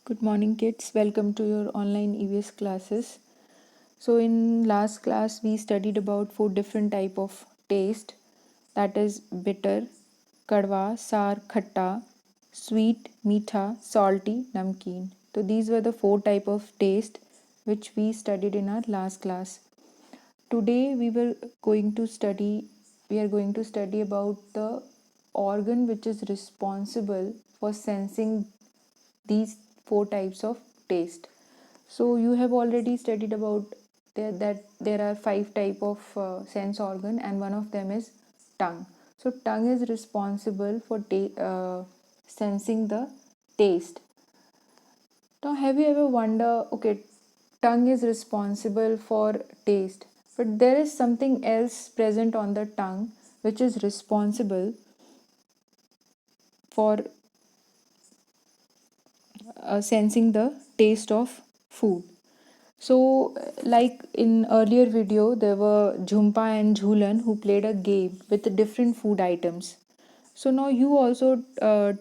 Good morning, kids. Welcome to your online EVS classes. So, in last class, we studied about four different type of taste, that is bitter, kadwa, sour, khatta, sweet, meetha, salty, namkeen. So, these were the four type of taste which we studied in our last class. Today, we are going to study about the organ which is responsible for sensing these four types of taste. So you have already studied about that there are five type of sense organ, and one of them is tongue. So tongue is responsible for sensing the taste. Now, have you ever wondered, okay, tongue is responsible for taste, but there is something else present on the tongue which is responsible for sensing the taste of food. So, like in earlier video, there were Jhumpa and Jhulan who played a game with different food items. So now you also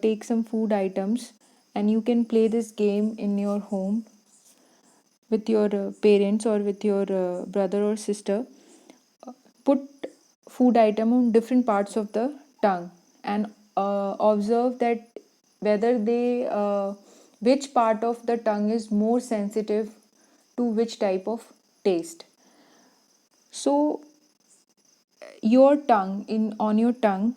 take some food items and you can play this game in your home with your parents or with your brother or sister. Put food item on different parts of the tongue and observe that whether which part of the tongue is more sensitive to which type of taste. So your tongue in on your tongue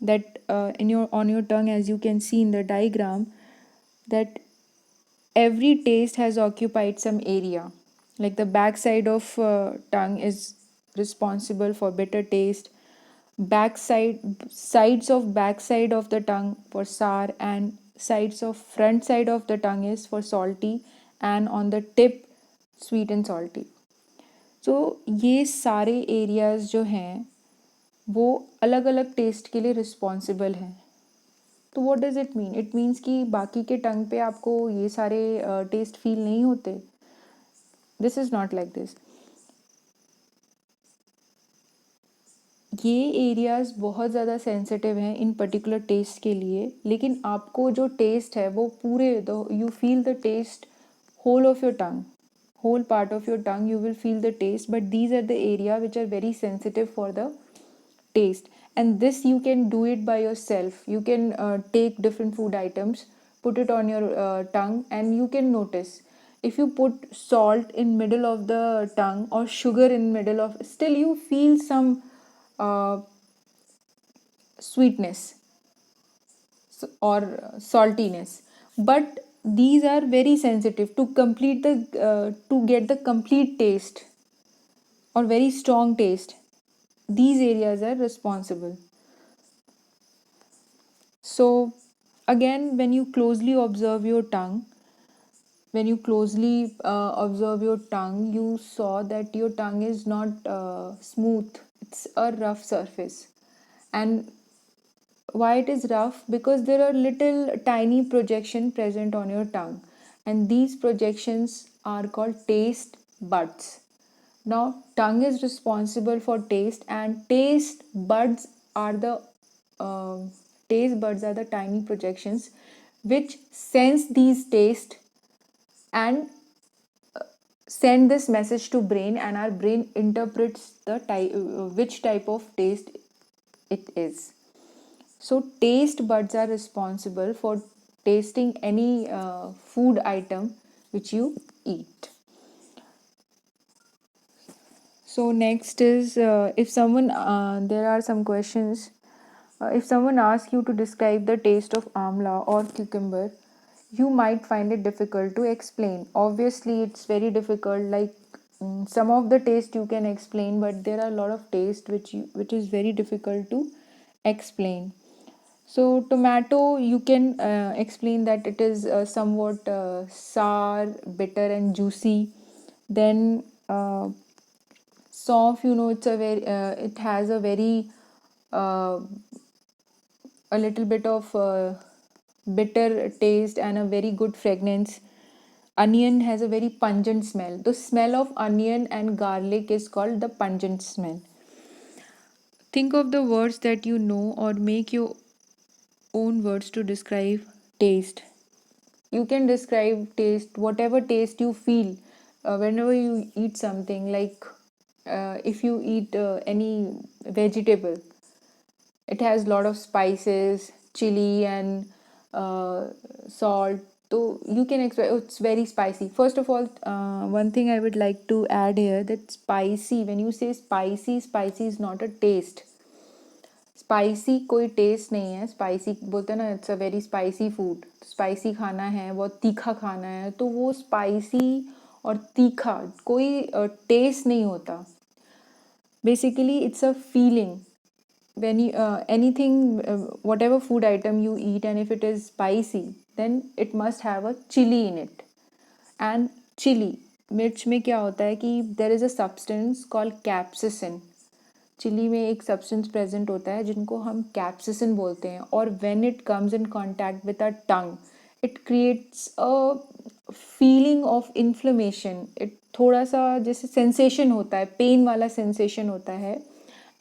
that in your on your tongue, as you can see in the diagram, that every taste has occupied some area. Like the back side of tongue is responsible for bitter taste, backside sides of backside of the tongue for sour, and sides of front side of the tongue is for salty, and on the tip sweet and salty. तो ये सारे areas जो हैं वो अलग अलग test के लिए रिस्पॉन्सिबल हैं. तो what does it mean? It means कि बाकी के टंग पे आपको ये सारे टेस्ट फील नहीं होते. This is not like this. ये एरियाज बहुत ज़्यादा सेंसिटिव हैं इन पर्टिकुलर टेस्ट के लिए, लेकिन आपको जो टेस्ट है वो पूरे you feel the taste whole of your tongue, whole part of your tongue you will feel the taste, but these are the area which are very sensitive for the taste. And this you can do it by yourself. You can take different food items, put it on your tongue, and you can notice if you put salt in middle of the tongue or sugar in middle of, still you feel some uh, sweetness or saltiness, but these are very sensitive to complete the to get the complete taste or very strong taste. These areas are responsible. So again, when you closely observe your tongue, you saw that your tongue is not smooth. It's a rough surface. And why it is rough? Because there are little tiny projection present on your tongue, and these projections are called taste buds. Now tongue is responsible for taste, and are the uh, taste buds are the tiny projections which sense these taste and send this message to brain, and our brain interprets the which type of taste it is. So taste buds are responsible for tasting any food item which you eat. So next is if someone there are some questions. If someone asks you to describe the taste of amla or cucumber, you might find it difficult to explain. Obviously, it's very difficult. Like some of the taste you can explain, but there are a lot of taste which is very difficult to explain. So tomato, you can explain that it is somewhat sour, bitter, and juicy. Then Sauf, it has uh, a little bit of bitter taste and a very good fragrance. Onion has a very pungent smell. The smell of onion and garlic is called the pungent smell. Think of the words that you know or make your own words to describe taste. You can describe taste, whatever taste you feel whenever you eat something. Like if you eat any vegetable, it has lot of spices, chili and uh, salt. So you can expect, oh, it's very spicy. First of all, one thing I would like to add here, that spicy, when you say spicy, spicy is not a taste. Spicy कोई test नहीं है. Spicy बोलते हैं ना, it's a very spicy food. Spicy खाना है, बहुत तीखा खाना है, तो वो स्पाइसी और तीखा कोई टेस्ट नहीं होता. Basically it's a feeling. When you anything, whatever food item you eat, and if it is spicy, then it must have a chili in it. And chili, मिर्च में क्या होता है कि there is a substance called capsaicin. Chilli में एक substance present होता है जिनको हम कैप्सिसिन बोलते हैं, और when it comes in contact with our tongue, it creates a feeling of inflammation. It थोड़ा सा जैसे सेंसेशन होता है, पेन वाला सेंसेशन होता है,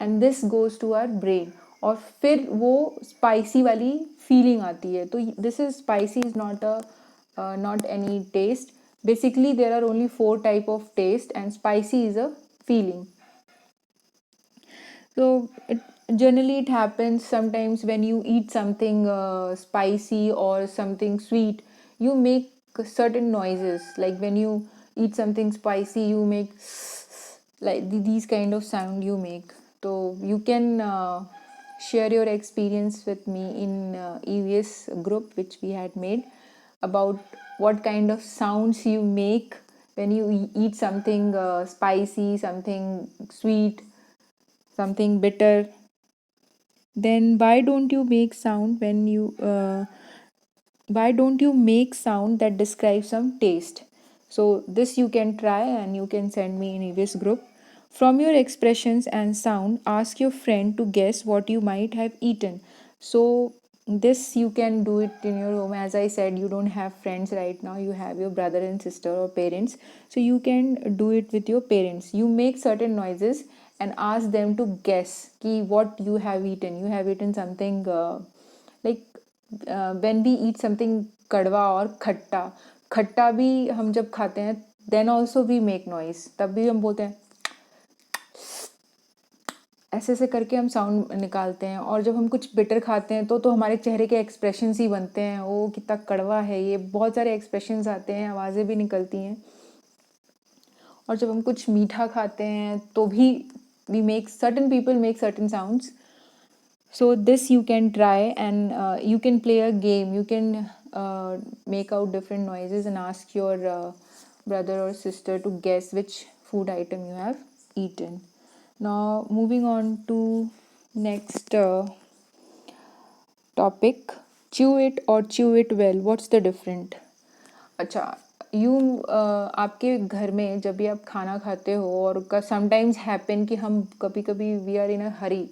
and this goes to our brain, और फिर वो स्पाइसी वाली फीलिंग आती है. तो this is spicy is not any taste. Basically there are only 4 type of taste, and spicy is a feeling. So generally it happens sometimes when you eat something spicy or something sweet, you make certain noises. Like when you eat something spicy, you make like these kind of sound you make. So you can share your experience with me in EVS group which we had made, about what kind of sounds you make when you eat something spicy, something sweet, something bitter. Then why don't you make sound that describes some taste? So this you can try, and you can send me in EVS group. From your expressions and sound, ask your friend to guess what you might have eaten. So this you can do it in your home. As I said, you don't have friends right now, you have your brother and sister or parents, so you can do it with your parents. You make certain noises and ask them to guess ki what you have eaten. You have eaten something like when we eat something कड़वा और खट्टा. खट्टा भी हम जब खाते हैं, then also we make noise. तब भी हम बोलते हैं, ऐसे ऐसे करके हम साउंड निकालते हैं. और जब हम कुछ बिटर खाते हैं तो हमारे चेहरे के एक्सप्रेशंस ही बनते हैं, ओ कितना कड़वा है ये. बहुत सारे एक्सप्रेशंस आते हैं, आवाज़ें भी निकलती हैं. और जब हम कुछ मीठा खाते हैं तो भी we make, certain people make certain sounds. So this you can try, and you can play a game. You can make out different noises and ask your brother or sister to guess which food item you have eaten. Now moving on to next topic, chew it or chew it well. What's the different? अच्छा, आपके घर में जब भी आप खाना खाते हो, और समटाइम्स हैपन कि हम कभी कभी we are in a hurry,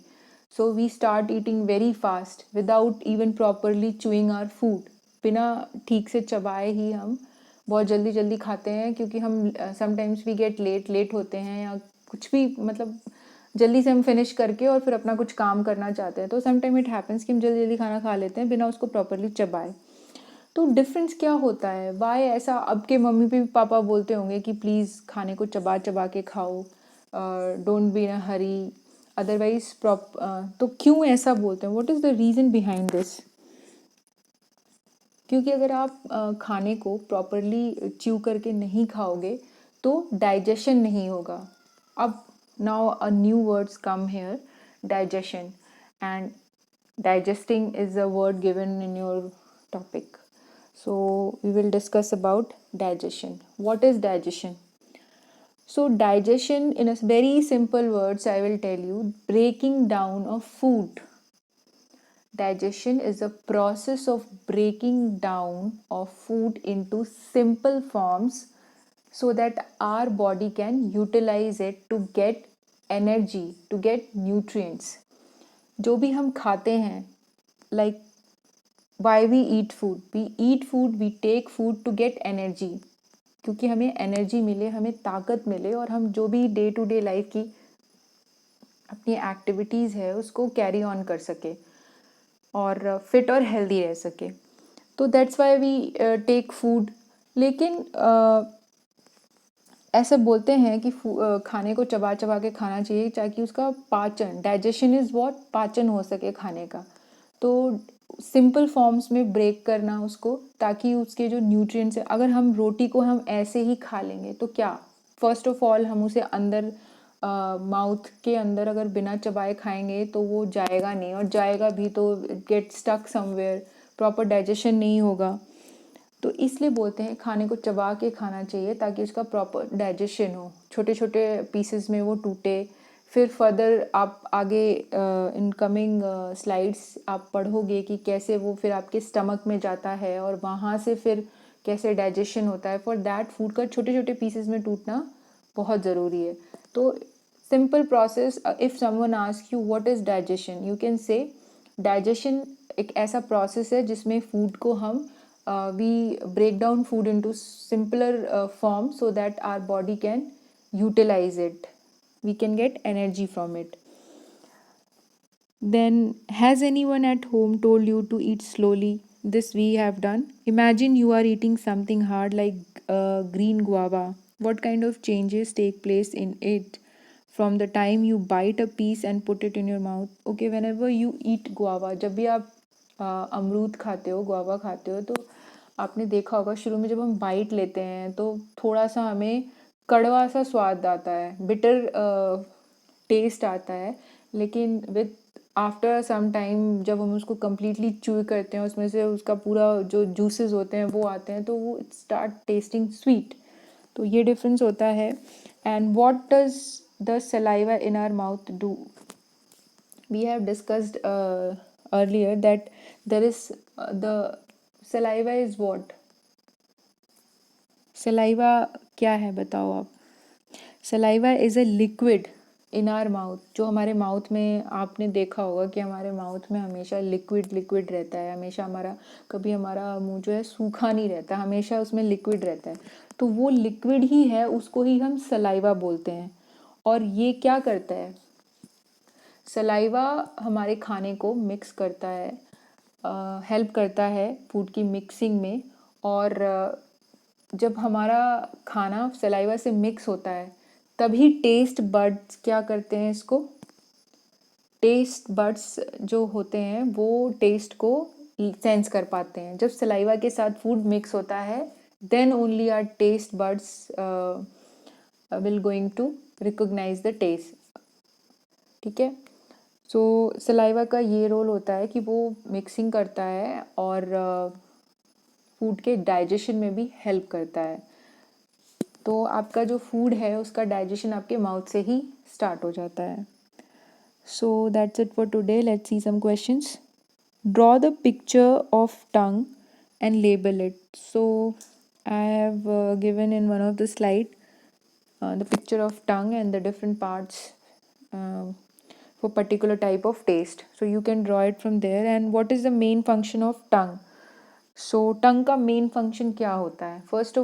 so we start eating very fast without even properly chewing our food. बिना ठीक से चबाए ही हम बहुत जल्दी जल्दी खाते हैं, क्योंकि हम समटाइम्स वी गेट लेट होते हैं, या कुछ भी मतलब जल्दी से हम फिनिश करके और फिर अपना कुछ काम करना चाहते हैं. तो समटाइम इट हैपन्स कि हम जल्दी जल्दी खाना खा लेते हैं बिना उसको प्रॉपरली चबाए. तो डिफरेंस क्या होता है, वाई ऐसा? अब के मम्मी भी पापा बोलते होंगे कि प्लीज़ खाने को चबा चबा के खाओ, don't be in a Hari, otherwise तो क्यों ऐसा बोलते हैं? What is the reason behind this? क्योंकि अगर आप खाने को प्रॉपरली च्यू करके नहीं खाओगे तो डाइजेशन नहीं होगा. अब now a new words come here, digestion. And digesting is a word given in your topic. So we will discuss about digestion. What is digestion? So digestion, in a very simple words, I will tell you, breaking down of food. Digestion is a process of breaking down of food into simple forms so that our body can utilize it to get energy, to get nutrients. जो भी हम खाते हैं, like why we eat food? We eat food, we take food to get energy. क्योंकि हमें energy मिले, हमें ताकत मिले, और हम जो भी डे टू डे लाइफ की अपनी एक्टिविटीज़ है उसको कैरी ऑन कर सके और फिट और हेल्दी रह सके. तो that's why we take food. लेकिन ऐसे बोलते हैं कि खाने को चबा चबा के खाना चाहिए ताकि उसका पाचन, डाइजेशन इज़ व्हाट, पाचन हो सके खाने का। तो सिंपल फॉर्म्स में ब्रेक करना उसको, ताकि उसके जो न्यूट्रिएंट्स हैं, अगर हम रोटी को हम ऐसे ही खा लेंगे तो क्या, फर्स्ट ऑफ ऑल हम उसे अंदर माउथ के अंदर अगर बिना चबाए खाएंगे तो वो जाएगा नहीं, और जाएगा भी तो it get stuck somewhere, proper digestion नहीं होगा। तो इसलिए बोलते हैं खाने को चबा के खाना चाहिए ताकि उसका प्रॉपर डाइजेशन हो, छोटे छोटे पीसेस में वो टूटे। फिर फर्दर आप आगे इन कमिंग स्लाइड्स आप पढ़ोगे कि कैसे वो फिर आपके स्टमक में जाता है और वहाँ से फिर कैसे डाइजेशन होता है। फॉर दैट फूड का छोटे छोटे पीसेस में टूटना बहुत ज़रूरी है। तो simple process, if someone ask you what is digestion, you can say digestion एक ऐसा प्रोसेस है जिसमें फूड को हम we break down food into simpler form so that our body can utilize it, we can get energy from it. Then, has anyone at home told you to eat slowly? This we have done. Imagine you are eating something hard like green guava. What kind of changes take place in it from the time you bite a piece and put it in your mouth? Okay, whenever you eat guava, जब भी आप अमरूद खाते हो, guava खाते हो, तो आपने देखा होगा शुरू में जब हम बाइट लेते हैं तो थोड़ा सा हमें कड़वा सा स्वाद आता है, बिटर टेस्ट आता है। लेकिन विथ आफ्टर सम टाइम जब हम उसको कम्प्लीटली च्यू करते हैं, उसमें से उसका पूरा जो जूसेस होते हैं वो आते हैं, तो वो स्टार्ट टेस्टिंग स्वीट। तो ये डिफरेंस होता है। And what does the saliva in our mouth do? We have discussed earlier that there is the saliva is what? Saliva क्या है बताओ आप? Saliva is a liquid in our mouth। जो हमारे माउथ में, आपने देखा होगा कि हमारे माउथ में हमेशा लिक्विड लिक्विड रहता है, हमेशा हमारा, कभी हमारा मुंह जो है सूखा नहीं रहता, हमेशा उसमें लिक्विड रहता है। तो वो लिक्विड ही है, उसको ही हम सलाइवा बोलते हैं। और ये क्या करता है? सलाइवा हमारे खाने को मिक्स करता है, हेल्प करता है फूड की मिक्सिंग में। और जब हमारा खाना सलाइवा से मिक्स होता है तभी टेस्ट बड्स क्या करते हैं इसको, टेस्ट बड्स जो होते हैं वो टेस्ट को सेंस कर पाते हैं। जब सलाइवा के साथ फूड मिक्स होता है then only our taste buds will going to recognise the taste. ठीक है। सो सलाइवा का ये रोल होता है कि वो मिक्सिंग करता है और फूड के डाइजेशन में भी हेल्प करता है। तो आपका जो फूड है उसका डाइजेशन आपके माउथ से ही स्टार्ट हो जाता है। So that's it for today. Let's see some questions. Draw the picture of tongue and label it. So I have given in one of the slide the picture of tongue and the different parts for particular type of taste. So you can draw it from there. And what is the main function of tongue? So tongue का main function क्या होता है? first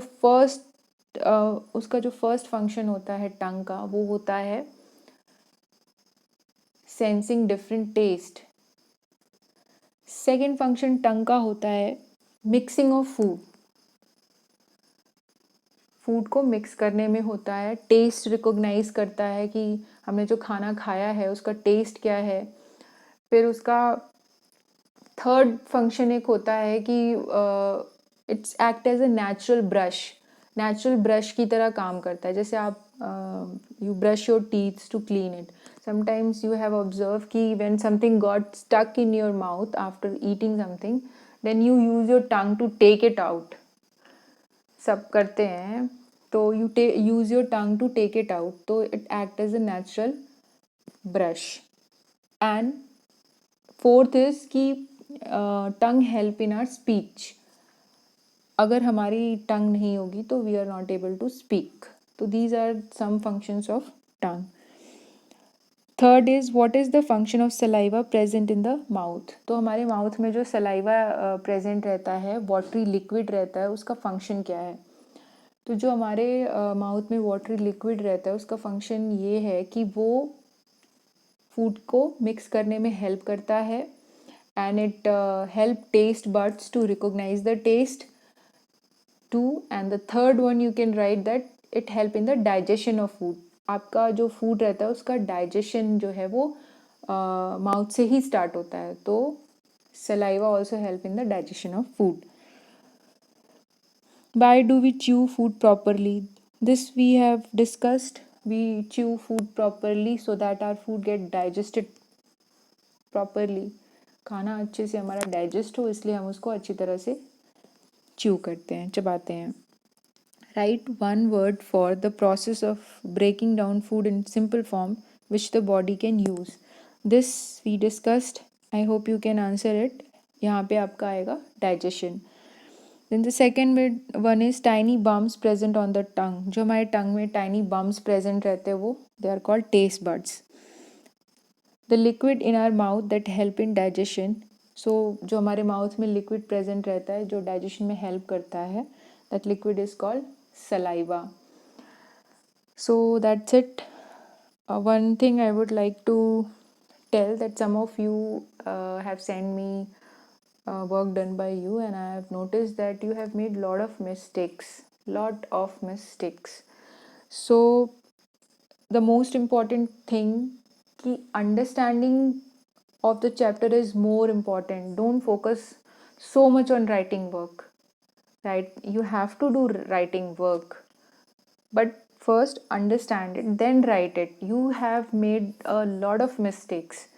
उसका जो first function होता है tongue का, वो होता है sensing different taste. Second function tongue का होता है mixing of food. फूड को मिक्स करने में होता है, टेस्ट रिकॉग्नाइज करता है कि हमने जो खाना खाया है उसका टेस्ट क्या है। फिर उसका थर्ड फंक्शन एक होता है कि it's act as a natural brush की तरह काम करता है। जैसे आप you brush your teeths to clean it. Sometimes you have observe कि when something got stuck in your mouth after eating something, then you use your tongue to take it out. सब करते हैं, तो you use your tongue to take it out, तो it act as a natural brush. And fourth is कि tongue help in our speech. अगर हमारी tongue नहीं होगी तो we are not able to speak. तो these are some functions of tongue. Third is what is the function of saliva present in the mouth. तो हमारे mouth में जो सलाइवा प्रेजेंट रहता है, वाटरी लिक्विड रहता है, उसका फंक्शन क्या है? तो जो हमारे माउथ में वाटरी लिक्विड रहता है उसका फंक्शन ये है कि वो फूड को मिक्स करने में हेल्प करता है and it help taste buds to recognize the taste too. And the third one you can write that it help in the digestion of food. आपका जो फूड रहता है उसका डाइजेशन जो है वो माउथ से ही स्टार्ट होता है, तो saliva also help in the digestion of food. Why do we chew food properly? This we have discussed. We chew food properly so that our food get digested properly. खाना अच्छे से हमारा digest हो, इसलिए हम उसको अच्छी तरह से च्यू करते हैं, चबाते हैं. Write one word for the process of breaking down food in simple form which the body can use. This we discussed. I hope you can answer it. यहाँ पे आपका आएगा digestion. Then the second one is tiny bumps present on the tongue. जो हमारे tongue में tiny bumps present रहते हैं वो they are called taste buds. The liquid in our mouth that help in digestion. So जो हमारे mouth में liquid present रहता है जो digestion में help करता है, that liquid is called saliva. So that's it. One thing I would like to tell that some of you have sent me work done by you, and I have noticed that you have made lot of mistakes. So the most important thing ki understanding of the chapter is more important. Don't focus so much on writing work, right? You have to do writing work, but first understand it, then write it. You have made a lot of mistakes.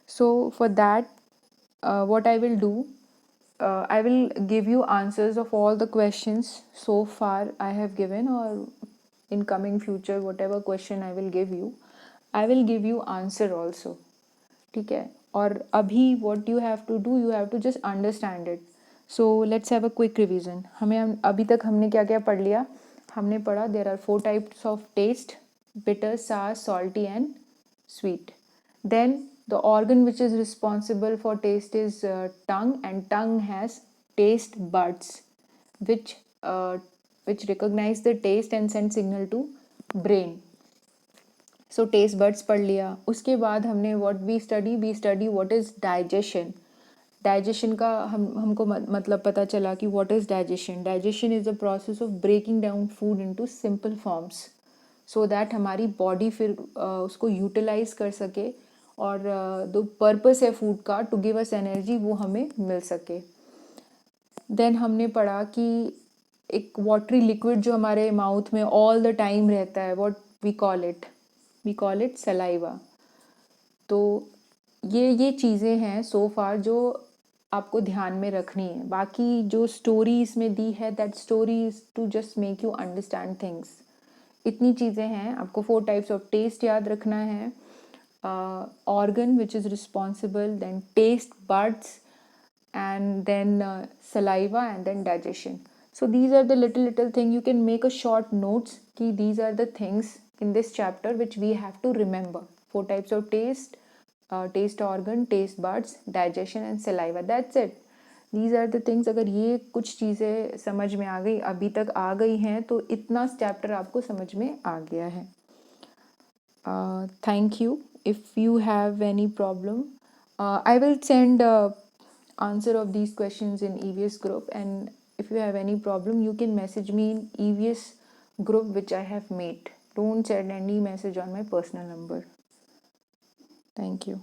So for that, what I will do, I will give you answers of all the questions so far I have given, or in coming future whatever question I will give you, I will give you answer also. ठीक है, और अभी what you have to do, you have to just understand it. So let's have a quick revision. हम अभी तक हमने क्या क्या पढ़ लिया. हमने पढ़ा there are 4 types of taste: bitter, sour, salty and sweet. Then the organ which is responsible for taste is tongue, and tongue has taste buds which uh, which recognize the taste and send signal to brain. So taste buds पढ़ लिया. उसके बाद हमने we study what is digestion. Digestion का हमको मतलब पता चला कि what is digestion is a process of breaking down food into simple forms, so that हमारी बॉडी फिर उसको यूटिलाइज कर सके, और जो पर्पस है फूड का टू गिव अस एनर्जी वो हमें मिल सके. देन हमने पढ़ा कि एक वाटरी लिक्विड जो हमारे माउथ में ऑल द टाइम रहता है, what we call it saliva. तो ये चीज़ें हैं सो फार जो आपको ध्यान में रखनी है. बाकी जो स्टोरी इसमें दी है, that story is to just make you understand things. इतनी चीज़ें हैं. आपको 4 टाइप्स ऑफ टेस्ट याद रखना है. Organ which is responsible, then taste buds, and then saliva, and then digestion. So these are the little thing you can make a short notes ki these are the things in this chapter which we have to remember. 4 types of taste: taste organ, taste buds, digestion and saliva. That's it. These are the things. अगर ये कुछ चीज़ें समझ में आ गई, अभी तक आ गई हैं, तो इतना चैप्टर आपको समझ में आ गया है. Thank you. If you have any problem, I will send answer of these questions in EVS group, and if you have any problem you can message me in EVS group which I have made. Don't send any message on my personal number. Thank you.